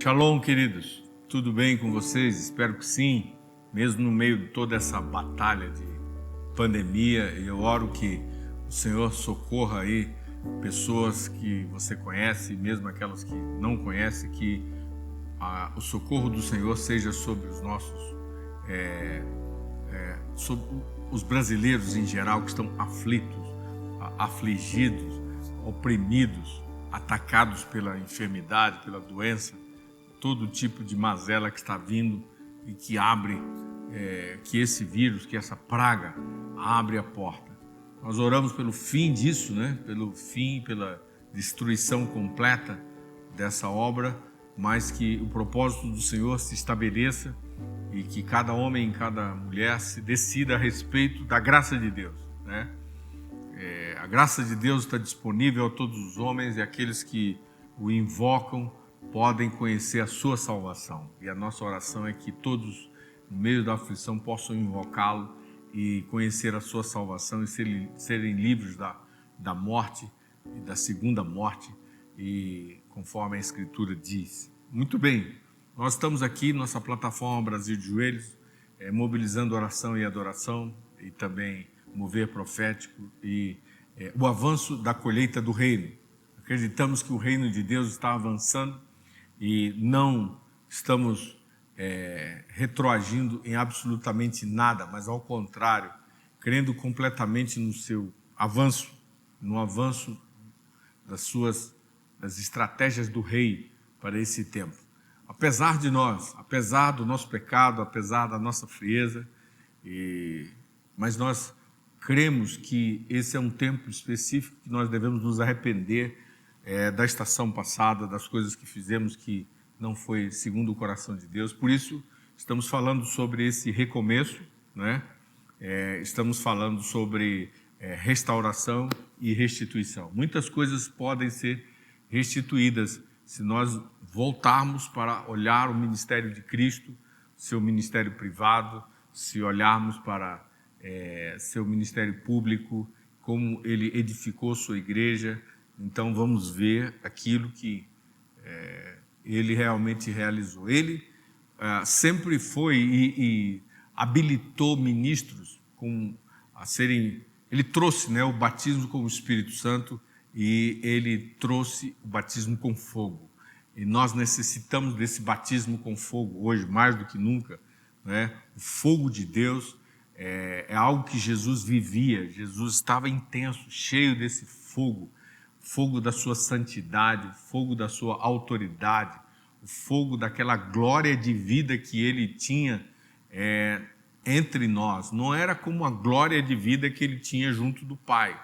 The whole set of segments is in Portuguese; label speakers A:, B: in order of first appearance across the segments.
A: Shalom, queridos. Tudo bem com vocês? Espero que sim. Mesmo no meio de toda essa batalha de pandemia, eu oro que o Senhor socorra aí pessoas que você conhece, mesmo aquelas que não conhece, que o socorro do Senhor seja sobre os nossos, sobre os brasileiros em geral que estão aflitos, afligidos, oprimidos, atacados pela enfermidade, pela doença, todo tipo de mazela que está vindo e que abre, que esse vírus, que essa praga abre a porta. Nós oramos pelo fim disso, né? Pelo fim, pela destruição completa dessa obra, mas que o propósito do Senhor se estabeleça e que cada homem e cada mulher se decida a respeito da graça de Deus, né? A graça de Deus está disponível a todos os homens e aqueles que o invocam podem conhecer a sua salvação. E a nossa oração é que todos, no meio da aflição, possam invocá-lo e conhecer a sua salvação e serem livres da morte e da segunda morte, e conforme a Escritura diz. Muito bem, nós estamos aqui, nossa plataforma Brasil de Joelhos, mobilizando oração e adoração e também mover profético e o avanço da colheita do reino. Acreditamos que o reino de Deus está avançando e não estamos retroagindo em absolutamente nada, mas ao contrário, crendo completamente no seu avanço, no avanço das estratégias do rei para esse tempo. Apesar de nós, apesar do nosso pecado, apesar da nossa frieza, mas nós cremos que esse é um tempo específico que nós devemos nos arrepender da estação passada, das coisas que fizemos que não foi segundo o coração de Deus. Por isso, estamos falando sobre esse recomeço, né? Estamos falando sobre restauração e restituição. Muitas coisas podem ser restituídas se nós voltarmos para olhar o ministério de Cristo, seu ministério privado, se olharmos para seu ministério público, como ele edificou sua igreja. Então vamos ver aquilo que ele realmente realizou. Ele sempre foi e habilitou ministros a serem. Ele trouxe, né, o batismo com o Espírito Santo e ele trouxe o batismo com fogo. E nós necessitamos desse batismo com fogo hoje, mais do que nunca, né? O fogo de Deus é algo que Jesus vivia. Jesus estava intenso, cheio desse fogo. Fogo da sua santidade, fogo da sua autoridade, o fogo daquela glória de vida que ele tinha entre nós. Não era como a glória de vida que ele tinha junto do Pai.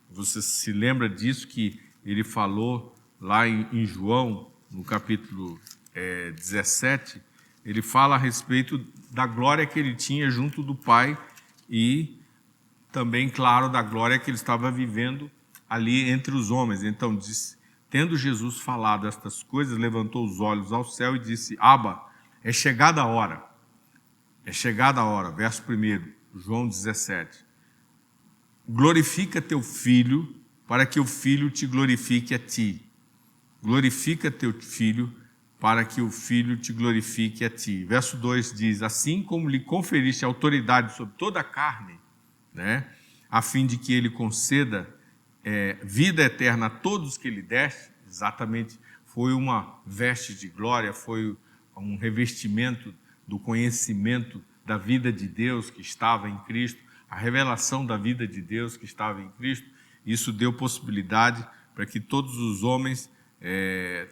A: Você se lembra disso que ele falou lá em João, no capítulo 17, ele fala a respeito da glória que ele tinha junto do Pai e também, claro, da glória que ele estava vivendo ali entre os homens. Então diz: tendo Jesus falado estas coisas, levantou os olhos ao céu e disse: Abba, é chegada a hora. É chegada a hora. Verso 1, João 17. Glorifica teu filho, para que o filho te glorifique a ti. Glorifica teu filho, para que o filho te glorifique a ti. Verso 2 diz: assim como lhe conferiste autoridade sobre toda a carne, né, a fim de que ele conceda vida eterna a todos que lhe deste. Exatamente, foi uma veste de glória, foi um revestimento do conhecimento da vida de Deus que estava em Cristo, a revelação da vida de Deus que estava em Cristo. Isso deu possibilidade para que todos os homens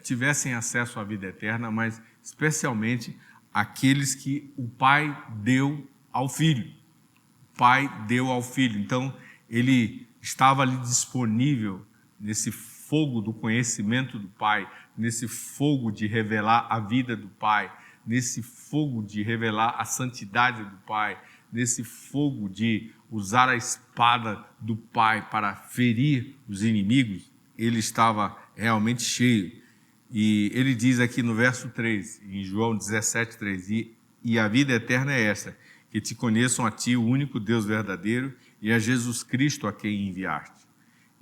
A: tivessem acesso à vida eterna, mas especialmente aqueles que o Pai deu ao Filho. O Pai deu ao Filho. Então, ele estava ali disponível nesse fogo do conhecimento do Pai, nesse fogo de revelar a vida do Pai, nesse fogo de revelar a santidade do Pai, nesse fogo de usar a espada do Pai para ferir os inimigos. Ele estava realmente cheio. E ele diz aqui no verso 3, em João 17, 3, e a vida eterna é esta, que te conheçam a ti, o único Deus verdadeiro, e a Jesus Cristo a quem enviaste.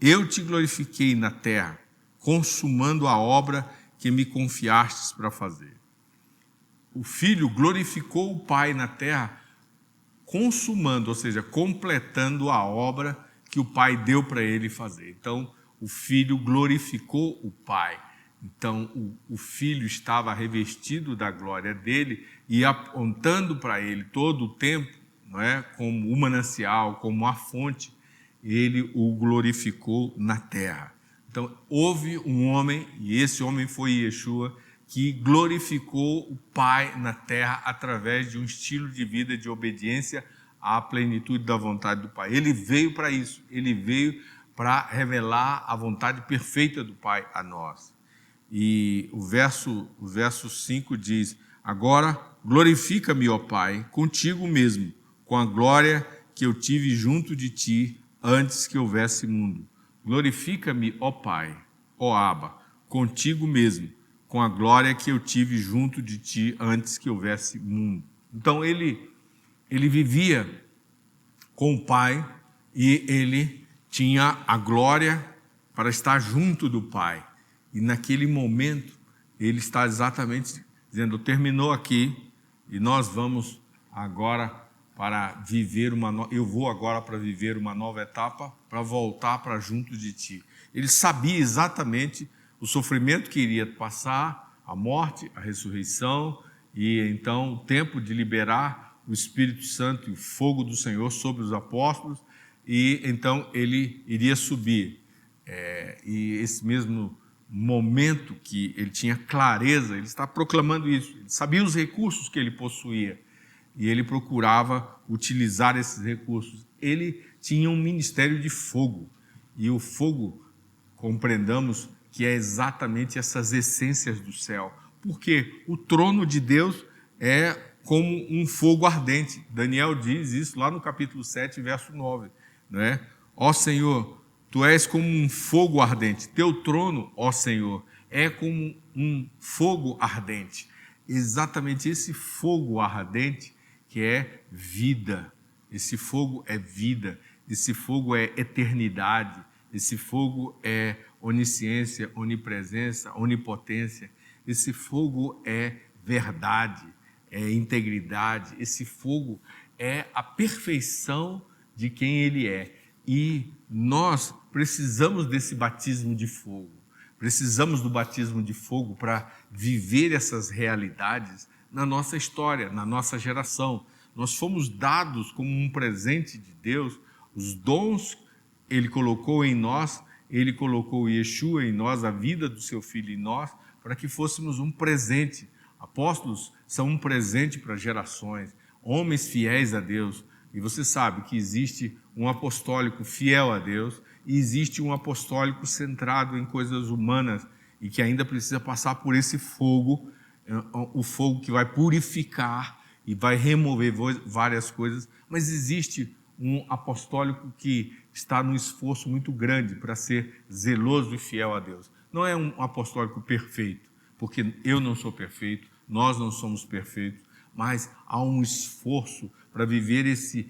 A: Eu te glorifiquei na terra, consumando a obra que me confiastes para fazer. O Filho glorificou o Pai na terra, consumando, ou seja, completando a obra que o Pai deu para ele fazer. Então, o Filho glorificou o Pai. Então, o Filho estava revestido da glória dele e apontando para ele todo o tempo, não é? Como o manancial, como a fonte, ele o glorificou na terra. Então, houve um homem, e esse homem foi Yeshua, que glorificou o Pai na terra através de um estilo de vida de obediência à plenitude da vontade do Pai. Ele veio para isso, ele veio para revelar a vontade perfeita do Pai a nós. E o verso 5 diz: agora glorifica-me, ó Pai, contigo mesmo, com a glória que eu tive junto de ti antes que houvesse mundo. Glorifica-me, ó Pai, ó Abba, contigo mesmo, com a glória que eu tive junto de ti antes que houvesse mundo. Então ele vivia com o Pai e ele tinha a glória para estar junto do Pai. E naquele momento ele está exatamente dizendo: terminou aqui e nós vamos agora para viver eu vou agora para viver uma nova etapa, para voltar para junto de ti. Ele sabia exatamente o sofrimento que iria passar, a morte, a ressurreição e então o tempo de liberar o Espírito Santo e o fogo do Senhor sobre os apóstolos, e então ele iria subir. E esse mesmo momento que ele tinha clareza, ele está proclamando isso, ele sabia os recursos que ele possuía e ele procurava utilizar esses recursos. Ele tinha um ministério de fogo, e o fogo, compreendamos que é exatamente essas essências do céu, porque o trono de Deus é como um fogo ardente. Daniel diz isso lá no capítulo 7, verso 9, não é? Ó Senhor, tu és como um fogo ardente, teu trono, ó Senhor, é como um fogo ardente. Exatamente esse fogo ardente que é vida. Esse fogo é vida, esse fogo é eternidade, esse fogo é onisciência, onipresença, onipotência. Esse fogo é verdade, é integridade. Esse fogo é a perfeição de quem ele é. E nós precisamos desse batismo de fogo. Precisamos do batismo de fogo para viver essas realidades na nossa história, na nossa geração. Nós fomos dados como um presente de Deus, os dons ele colocou em nós, ele colocou Yeshua em nós, a vida do seu Filho em nós, para que fôssemos um presente. Apóstolos são um presente para gerações, homens fiéis a Deus. E você sabe que existe um apostólico fiel a Deus e existe um apostólico centrado em coisas humanas e que ainda precisa passar por esse fogo, o fogo que vai purificar e vai remover várias coisas, mas existe um apostólico que está num esforço muito grande para ser zeloso e fiel a Deus. Não é um apostólico perfeito, porque eu não sou perfeito, nós não somos perfeitos, mas há um esforço para viver esse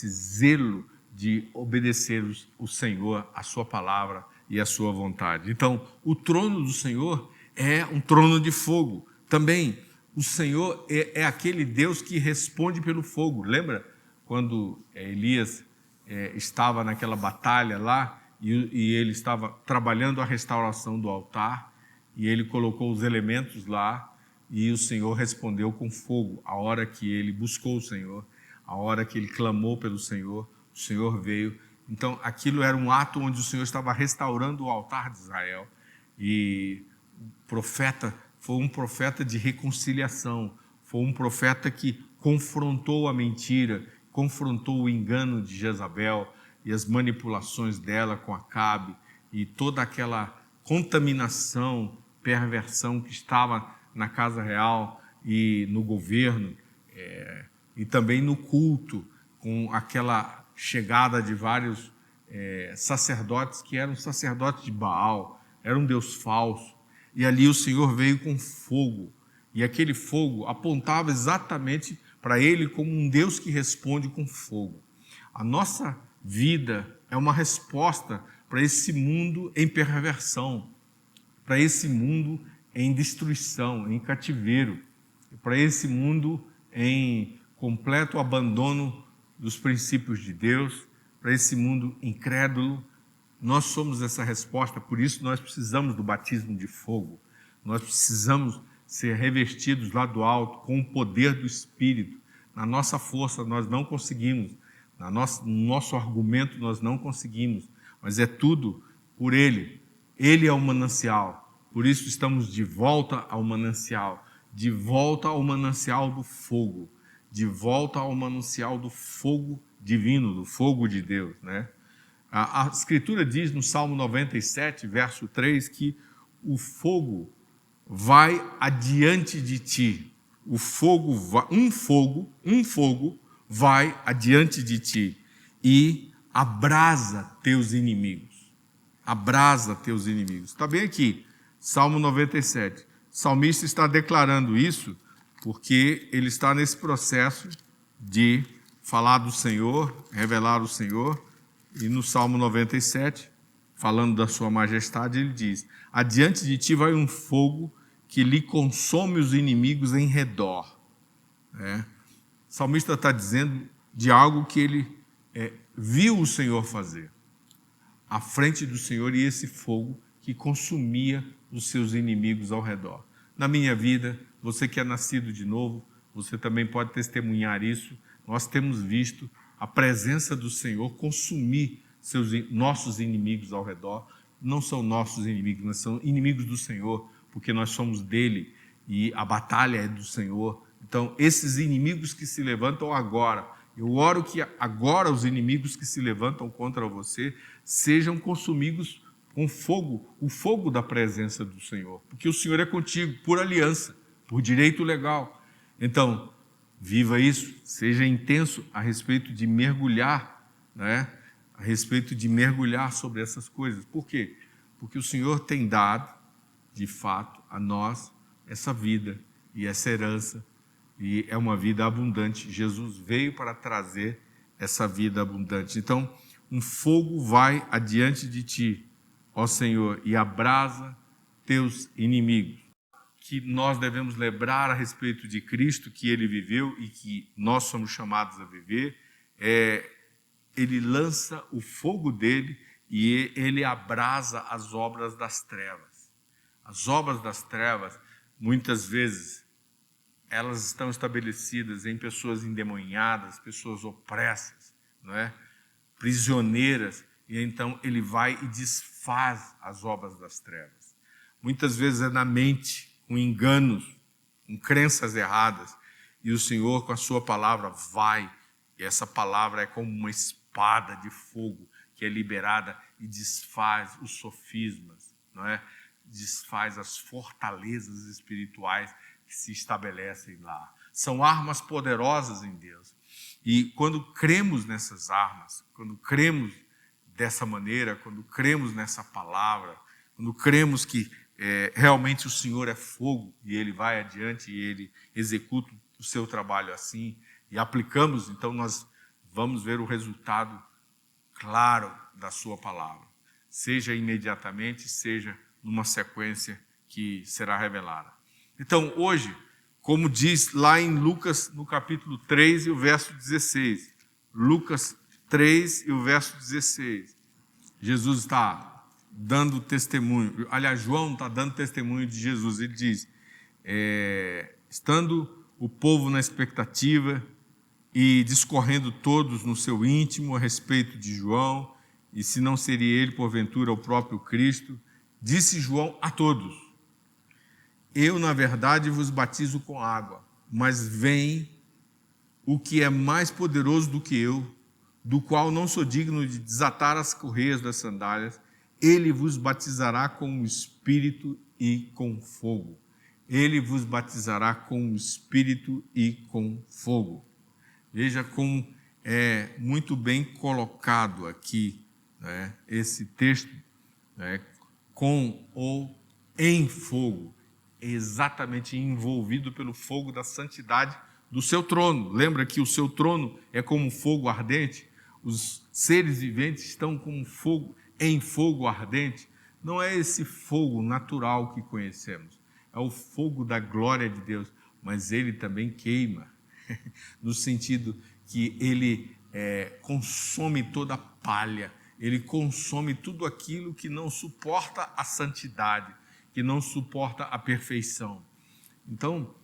A: zelo de obedecer o Senhor, a sua palavra e a sua vontade. Então, o trono do Senhor é um trono de fogo. Também, o Senhor é aquele Deus que responde pelo fogo. Lembra quando Elias estava naquela batalha lá e ele estava trabalhando a restauração do altar e ele colocou os elementos lá e o Senhor respondeu com fogo. A hora que ele buscou o Senhor, a hora que ele clamou pelo Senhor, o Senhor veio. Então, aquilo era um ato onde o Senhor estava restaurando o altar de Israel. E o profeta foi um profeta de reconciliação, foi um profeta que confrontou a mentira, confrontou o engano de Jezabel e as manipulações dela com Acabe e toda aquela contaminação, perversão que estava na casa real e no governo, e também no culto, com aquela chegada de vários sacerdotes que eram sacerdotes de Baal, era um Deus falso, e ali o Senhor veio com fogo, e aquele fogo apontava exatamente para ele como um Deus que responde com fogo. A nossa vida é uma resposta para esse mundo em perversão. para esse mundo em destruição, em cativeiro, para esse mundo em completo abandono dos princípios de Deus, para esse mundo incrédulo. Nós somos essa resposta, por isso nós precisamos do batismo de fogo. Nós precisamos ser revestidos lá do alto com o poder do Espírito. Na nossa força nós não conseguimos, no nosso argumento nós não conseguimos, mas é tudo por Ele. Ele é o manancial, por isso estamos de volta ao manancial do fogo, de volta ao manancial do fogo divino, do fogo de Deus, né? A Escritura diz no Salmo 97, verso 3, que o fogo vai adiante de ti. Um fogo vai adiante de ti e abrasa teus inimigos. Abrasa teus inimigos. Está bem aqui, Salmo 97. O salmista está declarando isso porque ele está nesse processo de falar do Senhor, revelar o Senhor. E no Salmo 97, falando da sua majestade, ele diz: adiante de ti vai um fogo que lhe consome os inimigos em redor. O salmista está dizendo de algo que ele viu o Senhor fazer, à frente do Senhor, e esse fogo que consumia os seus inimigos ao redor. Na minha vida, você que é nascido de novo, você também pode testemunhar isso. Nós temos visto a presença do Senhor consumir nossos inimigos ao redor. Não são nossos inimigos, mas são inimigos do Senhor, porque nós somos dele e a batalha é do Senhor. Então, esses inimigos que se levantam agora, eu oro que agora os inimigos que se levantam contra você sejam consumidos com fogo, o fogo da presença do Senhor, porque o Senhor é contigo, por aliança, por direito legal. Então, viva isso, seja intenso a respeito de mergulhar, a respeito de mergulhar sobre essas coisas. Por quê? Porque o Senhor tem dado, de fato, a nós essa vida e essa herança, e é uma vida abundante. Jesus veio para trazer essa vida abundante. Então, um fogo vai adiante de ti, ó Senhor, e abrasa teus inimigos. Que nós devemos lembrar a respeito de Cristo, que Ele viveu e que nós somos chamados a viver, Ele lança o fogo dele e Ele abrasa as obras das trevas. As obras das trevas, muitas vezes, elas estão estabelecidas em pessoas endemoniadas, pessoas opressas, prisioneiras, e então Ele vai e desfaz as obras das trevas. Muitas vezes é na mente, com enganos, com crenças erradas, e o Senhor com a sua palavra vai, e essa palavra é como uma espada de fogo que é liberada e desfaz os sofismas, desfaz as fortalezas espirituais que se estabelecem lá. São armas poderosas em Deus, e quando cremos nessas armas, quando cremos dessa maneira, quando cremos nessa palavra, quando cremos que realmente o Senhor é fogo e Ele vai adiante e Ele executa o seu trabalho assim, e aplicamos, então nós vamos ver o resultado claro da sua palavra, seja imediatamente, seja numa sequência que será revelada. Então, hoje, como diz lá em Lucas, no capítulo 3 e o verso 16, Lucas 3 e o verso 16, Jesus está dando testemunho, aliás, João está dando testemunho de Jesus. Ele diz, estando o povo na expectativa e discorrendo todos no seu íntimo a respeito de João, e se não seria ele, porventura, o próprio Cristo, disse João a todos: eu, na verdade, vos batizo com água, mas vem o que é mais poderoso do que eu, do qual não sou digno de desatar as correias das sandálias. Ele vos batizará com o Espírito e com fogo. Ele vos batizará com o Espírito e com fogo. Veja como é muito bem colocado aqui, esse texto, com ou em fogo, exatamente envolvido pelo fogo da santidade do seu trono. Lembra que o seu trono é como fogo ardente? Os seres viventes estão como fogo, em fogo ardente, não é esse fogo natural que conhecemos, é o fogo da glória de Deus, mas ele também queima, no sentido que ele consome toda a palha, ele consome tudo aquilo que não suporta a santidade, que não suporta a perfeição. Então,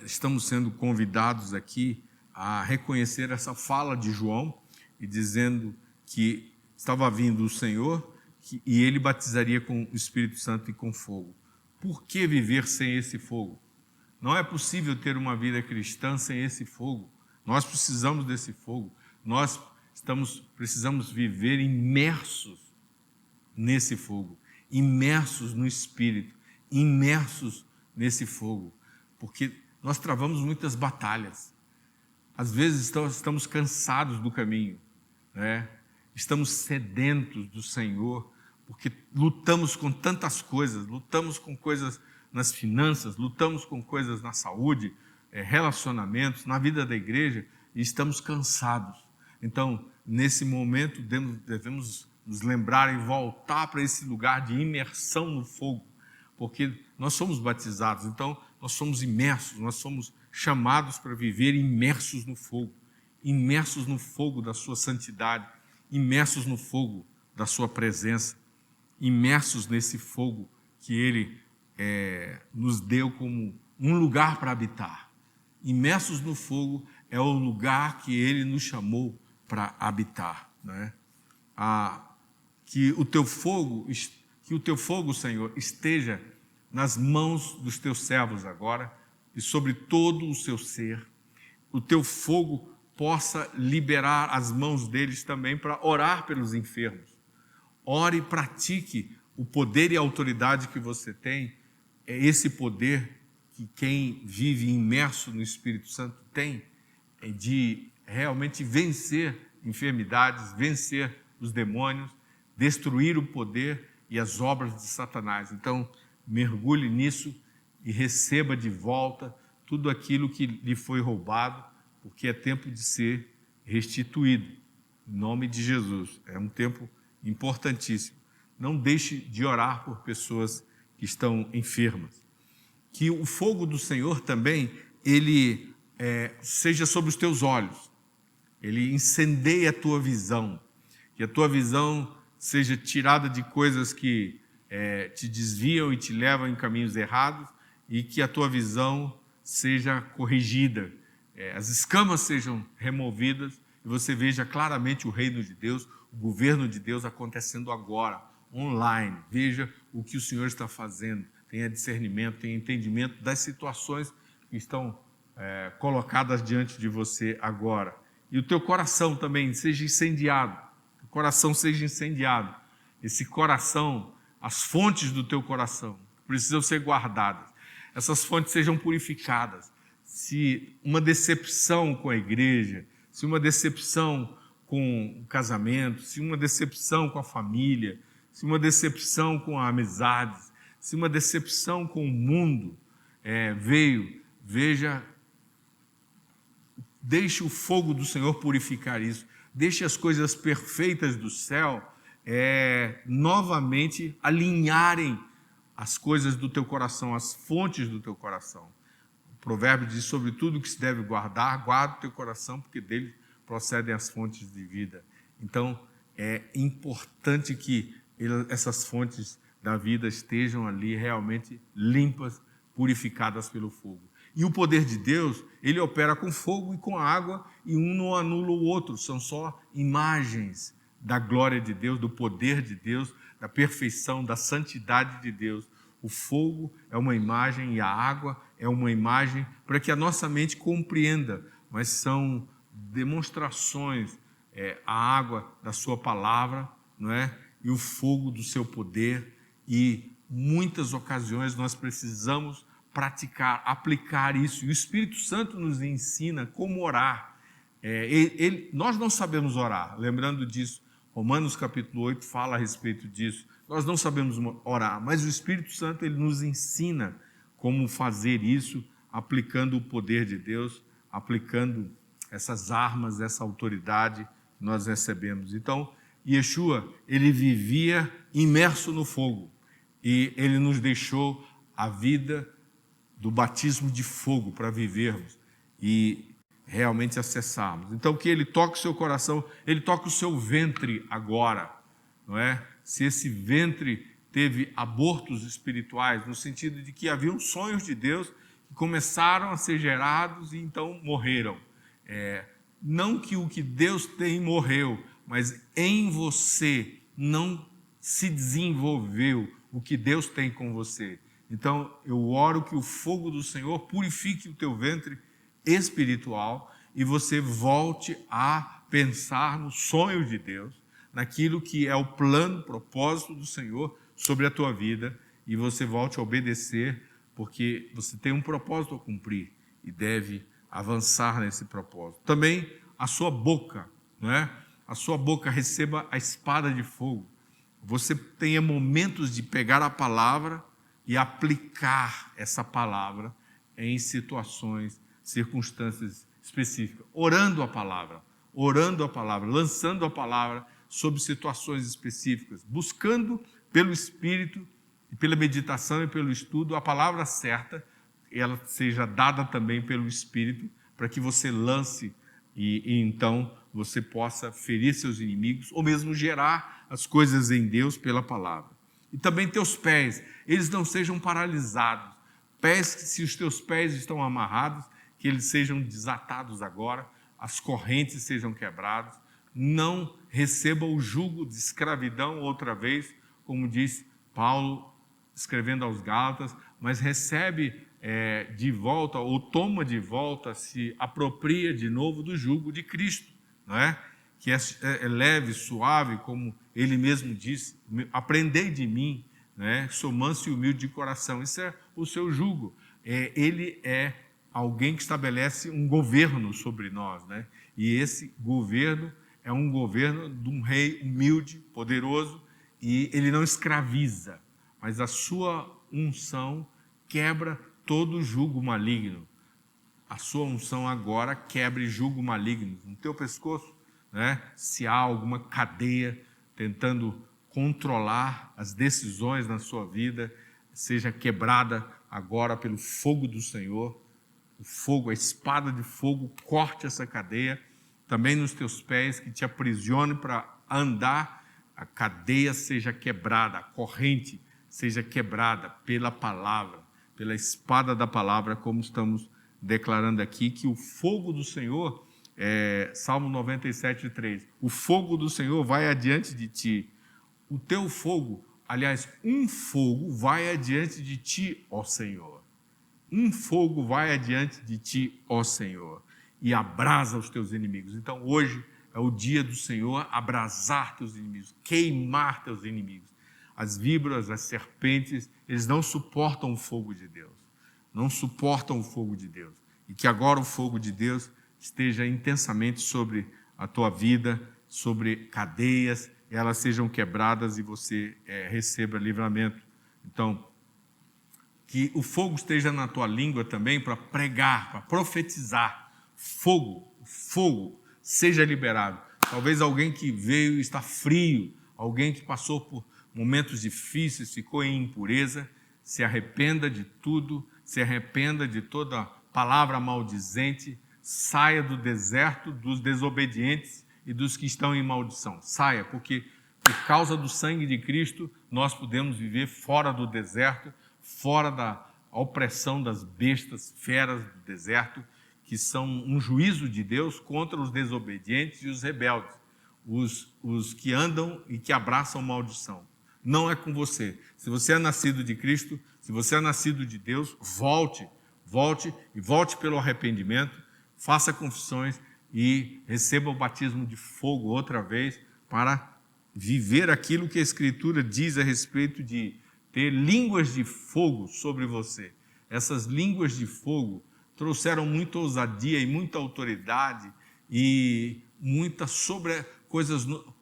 A: estamos sendo convidados aqui a reconhecer essa fala de João e dizendo que estava vindo o Senhor e ele batizaria com o Espírito Santo e com fogo. Por que viver sem esse fogo? Não é possível ter uma vida cristã sem esse fogo. Nós precisamos desse fogo. Nós precisamos viver imersos nesse fogo, imersos no Espírito, imersos nesse fogo, porque nós travamos muitas batalhas. Às vezes estamos cansados do caminho, né? Estamos sedentos do Senhor, porque lutamos com tantas coisas, lutamos com coisas nas finanças, lutamos com coisas na saúde, relacionamentos, na vida da igreja, e estamos cansados. Então, nesse momento, devemos nos lembrar e voltar para esse lugar de imersão no fogo, porque nós somos batizados, então nós somos imersos, nós somos chamados para viver imersos no fogo da sua santidade, imersos no fogo da sua presença, imersos nesse fogo que Ele nos deu como um lugar para habitar. Imersos no fogo é o lugar que Ele nos chamou para habitar, né? Que o teu fogo, Senhor, esteja nas mãos dos teus servos agora e sobre todo o seu ser. O teu fogo possa liberar as mãos deles também para orar pelos enfermos. Ore e pratique o poder e a autoridade que você tem. É esse poder que quem vive imerso no Espírito Santo tem, de realmente vencer enfermidades, vencer os demônios, destruir o poder e as obras de Satanás. Então, mergulhe nisso e receba de volta tudo aquilo que lhe foi roubado, porque é tempo de ser restituído. Em nome de Jesus. É um tempo importantíssimo. Não deixe de orar por pessoas que estão enfermas. Que o fogo do Senhor também, ele seja sobre os teus olhos. Ele incendeie a tua visão. Que a tua visão seja tirada de coisas que te desviam e te levam em caminhos errados, e que a tua visão seja corrigida, as escamas sejam removidas e você veja claramente o reino de Deus, o governo de Deus acontecendo agora, online. Veja o que o Senhor está fazendo, tenha discernimento, tenha entendimento das situações que estão colocadas diante de você agora. E o teu coração também seja incendiado, o coração seja incendiado. Esse coração, as fontes do teu coração precisam ser guardadas. Essas fontes sejam purificadas. Se uma decepção com a igreja, se uma decepção com o casamento, se uma decepção com a família, se uma decepção com a amizade, se uma decepção com o mundo deixe o fogo do Senhor purificar isso. Deixe as coisas perfeitas do céu novamente alinharem as coisas do teu coração, as fontes do teu coração. O provérbio diz: sobre tudo que se deve guardar, guarda o teu coração, porque dele procedem as fontes de vida. Então, é importante que essas fontes da vida estejam ali realmente limpas, purificadas pelo fogo. E o poder de Deus, ele opera com fogo e com água, e um não anula o outro, são só imagens da glória de Deus, do poder de Deus, da perfeição, da santidade de Deus. O fogo é uma imagem e a água é uma imagem para que a nossa mente compreenda, mas são demonstrações, a água da sua palavra, não é? E o fogo do seu poder, e muitas ocasiões nós precisamos praticar, aplicar isso, e o Espírito Santo nos ensina como orar. Nós não sabemos orar, lembrando disso, Romanos capítulo 8 fala a respeito disso. Nós não sabemos orar, mas o Espírito Santo ele nos ensina como fazer isso, aplicando o poder de Deus, aplicando essas armas, essa autoridade que nós recebemos. Então, Yeshua, ele vivia imerso no fogo. E Ele nos deixou a vida do batismo de fogo para vivermos e realmente acessarmos. Então, que Ele toque o seu coração, Ele toque o seu ventre agora, não é? Se esse ventre teve abortos espirituais, no sentido de que haviam sonhos de Deus que começaram a ser gerados e então morreram. Não que o que Deus tem morreu, mas em você não se desenvolveu o que Deus tem com você. Então, eu oro que o fogo do Senhor purifique o teu ventre espiritual e você volte a pensar nos sonhos de Deus, naquilo que é o plano, o propósito do Senhor sobre a tua vida, e você volte a obedecer, porque você tem um propósito a cumprir e deve avançar nesse propósito. Também a sua boca, não é? A sua boca receba a espada de fogo. Você tenha momentos de pegar a palavra e aplicar essa palavra em situações, circunstâncias específicas, orando a palavra, lançando a palavra sobre situações específicas, buscando pelo Espírito e pela meditação e pelo estudo a palavra certa, ela seja dada também pelo Espírito, para que você lance e então você possa ferir seus inimigos, ou mesmo gerar as coisas em Deus pela palavra. E também teus pés, eles não sejam paralisados. Pés, que se os teus pés estão amarrados, que eles sejam desatados agora, as correntes sejam quebradas, não receba o jugo de escravidão outra vez, como diz Paulo, escrevendo aos Gálatas, mas recebe de volta, ou toma de volta, se apropria de novo do jugo de Cristo, não é? Que é leve, suave, como ele mesmo disse, aprendei de mim, né? Sou manso e humilde de coração. Isso é o seu jugo. Ele é alguém que estabelece um governo sobre nós, né? E esse governo é um governo de um rei humilde, poderoso, e ele não escraviza, mas a sua unção quebra todo jugo maligno. A sua unção agora quebre jugo maligno no teu pescoço, né? Se há alguma cadeia tentando controlar as decisões na sua vida, seja quebrada agora pelo fogo do Senhor. O fogo, a espada de fogo, corte essa cadeia. Também nos teus pés, que te aprisione para andar, a cadeia seja quebrada, a corrente seja quebrada pela palavra, pela espada da palavra, como estamos declarando aqui, que o fogo do Senhor, Salmo 97:3, o fogo do Senhor vai adiante de ti. O teu fogo, aliás, um fogo vai adiante de ti, ó Senhor. Um fogo vai adiante de ti, ó Senhor, e abrasa os teus inimigos. Então, hoje é o dia do Senhor abrasar teus inimigos, queimar teus inimigos. As víboras, as serpentes, eles não suportam o fogo de Deus. Não suportam o fogo de Deus. E que agora o fogo de Deus esteja intensamente sobre a tua vida, sobre cadeias, elas sejam quebradas e você receba livramento. Então, que o fogo esteja na tua língua também para pregar, para profetizar. Fogo seja liberado. Talvez alguém que veio e está frio, alguém que passou por momentos difíceis, ficou em impureza, se arrependa de tudo, se arrependa de toda palavra maldizente, saia do deserto dos desobedientes e dos que estão em maldição. Saia, porque por causa do sangue de Cristo, nós podemos viver fora do deserto, fora da opressão das bestas, feras do deserto, que são um juízo de Deus contra os desobedientes e os rebeldes, os que andam e que abraçam maldição. Não é com você. Se você é nascido de Cristo, se você é nascido de Deus, volte pelo arrependimento, faça confissões e receba o batismo de fogo outra vez para viver aquilo que a Escritura diz a respeito de ter línguas de fogo sobre você. Essas línguas de fogo trouxeram muita ousadia e muita autoridade e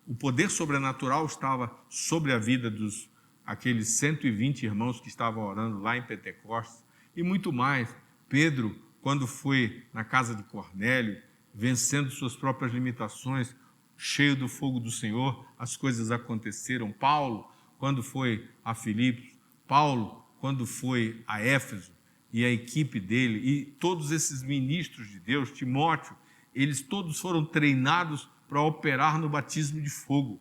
A: o poder sobrenatural estava sobre a vida aqueles 120 irmãos que estavam orando lá em Pentecostes e muito mais. Pedro, quando foi na casa de Cornélio, vencendo suas próprias limitações, cheio do fogo do Senhor, as coisas aconteceram. Paulo, quando foi a Filipos, Paulo, quando foi a Éfeso, e a equipe dele, e todos esses ministros de Deus, Timóteo, eles todos foram treinados para operar no batismo de fogo,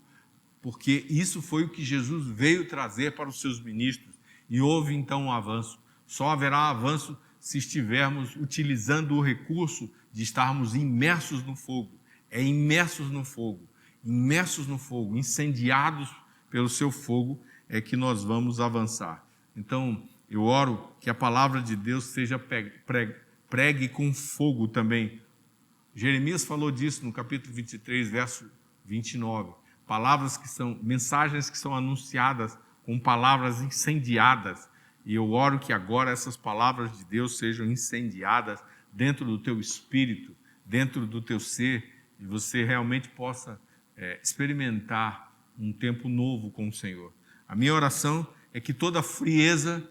A: porque isso foi o que Jesus veio trazer para os seus ministros, e houve então um avanço. Só haverá avanço se estivermos utilizando o recurso de estarmos imersos no fogo. É imersos no fogo, incendiados pelo seu fogo, é que nós vamos avançar. Então, eu oro que a palavra de Deus seja pregue com fogo também. Jeremias falou disso no capítulo 23, verso 29. Mensagens que são anunciadas com palavras incendiadas. E eu oro que agora essas palavras de Deus sejam incendiadas dentro do teu espírito, dentro do teu ser, e você realmente possa experimentar um tempo novo com o Senhor. A minha oração é que toda frieza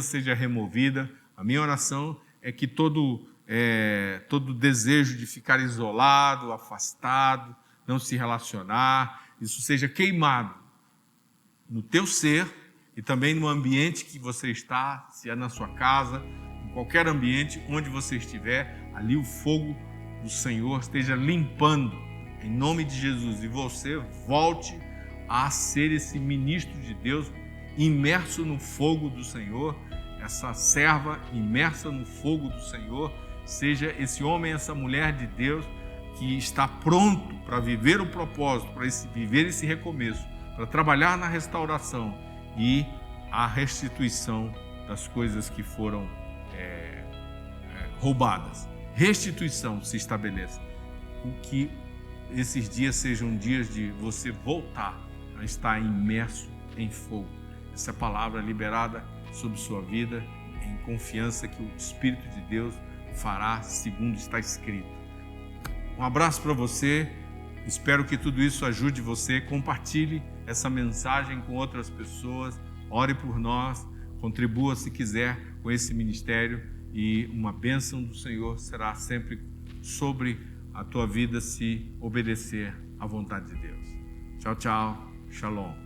A: seja removida. A minha oração é que todo desejo de ficar isolado, afastado, não se relacionar, isso seja queimado no teu ser e também no ambiente que você está, se é na sua casa, em qualquer ambiente onde você estiver, ali o fogo do Senhor esteja limpando, em nome de Jesus, e você volte a ser esse ministro de Deus imerso no fogo do Senhor, essa serva imersa no fogo do Senhor, seja esse homem, essa mulher de Deus que está pronto para viver o propósito, para viver esse recomeço, para trabalhar na restauração e a restituição das coisas que foram roubadas. Restituição se estabeleça. Que esses dias sejam dias de você voltar a estar imerso em fogo. Essa palavra liberada sobre sua vida, em confiança que o Espírito de Deus fará segundo está escrito. Um abraço para você, espero que tudo isso ajude você, compartilhe essa mensagem com outras pessoas, ore por nós, contribua se quiser com esse ministério e uma bênção do Senhor será sempre sobre a tua vida se obedecer à vontade de Deus. Tchau, tchau, shalom.